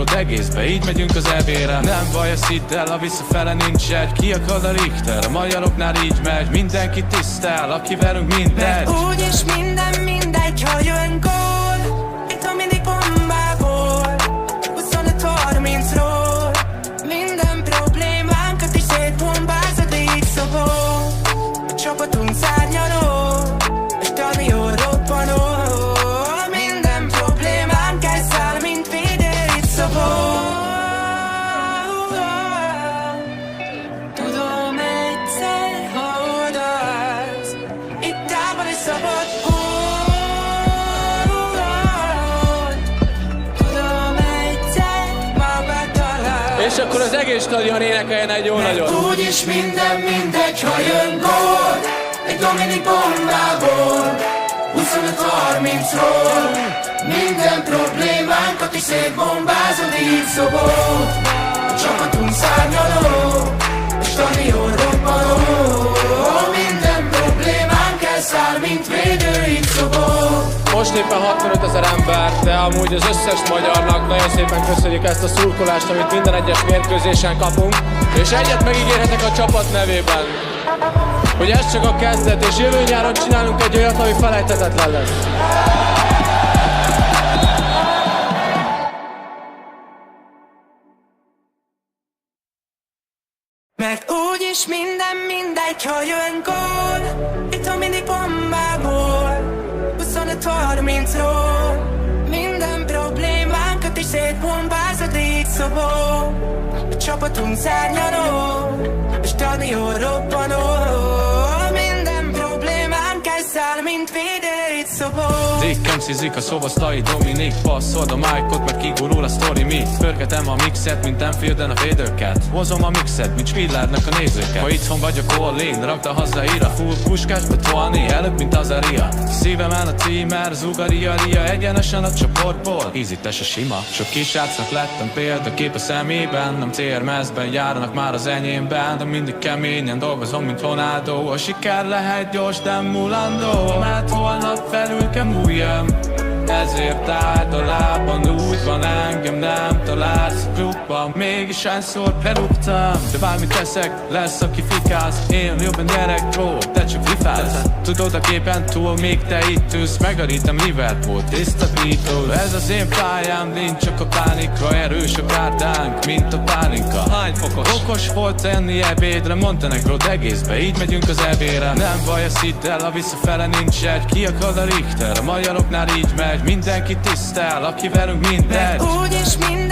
rossz egészbe, így megyünk az EB-re. Nem baj, ezt hidd el, a visszafele nincs egy. Kiakad a Richter, a magyaroknál így megy. Mindenki tisztel, aki velünk mindegy. Mert úgyis minden mindegy, ha jön gól. Itt van mindig bombából 25-30-ról. Minden problémánkat is szétbombázod, de így szobó. A csapatunk szárnyaló, a stadion robbanó. Minden problémánk elszáll, mint védő, így szobó. Tudom egyszer, ha odaállsz, itt távol és szabad. Tudom egyszer, magad találsz. És akkor az egész stadion énekeljen egy jó nagyot. Úgyis minden mindegy, ha jön gól. Egy Dominik bombából 25-30-ról. Minden problémánkat is szétbombázod, így szobó. A csapatunk szárnyaló, a stadion robbanó. Minden problémánk elszáll, mint védő, így szobó. Most éppen 65 000 ember, de amúgy az összes magyarnak nagyon szépen köszönjük ezt a szurkolást, amit minden egyes mérkőzésen kapunk. És egyet megígérhetek a csapat nevében, hogy ez csak a kezdet, és jövő nyáron csinálunk egy olyat, ami felejthetetlen lesz. Mert úgyis minden mindegy, ha jön gól. Itt van mindig bombából 25-30-ról. Minden problémánkat is szétbombázod, így szobó. A csapatunk szárnyaló, a stadion robbanó. Minden problémánk elszáll, mint védő, így szobó. Zékem szizik a szobasztai Dominik. Passzold a májkot, mert kigurul a sztori mi. Pörgetem a mixet, mint Enfielden a védőket. Hozom a mixet, mint Spillernek a nézőket. Ha itthon vagyok, all in, rakd a hazaira. Full puskásba tolni, előbb mint az Aria. Szívemen a tímer, zugaria, ria. Egyenesen a csoportból, ízítes a sima. Sok kisrácnak lettem példakép a szemében. Nem CR-mezben járnak már az enyémben. De mindig keményen dolgozom, mint Ronaldo. A siker lehet gyors, de mulandó. Mert holnap felül kell múljam. Ezért általában úgy van, engem nem találsz a klubban. Mégis hányszor berúgtam, de bármit teszek, lesz aki fikász. Én jobban gyerek, bro, te csak fifálsz. Tudod a képen túl, még te itt ülsz. Megarítem Liverpool, tiszta Beatles. Ez az én pályám, nincs csak a pánikra. Erős a kárdánk, mint a pálinka. Hány fokos? Okos volt tenni ebédre, Montenegro egészbe, így megyünk az EB-re. Nem baj, ezt hidd el, a visszafele nincs egy. Kiakad a Richter, a magyaroknál így megy. Mindenki tisztel, aki velünk mindegy. Mert úgyis minden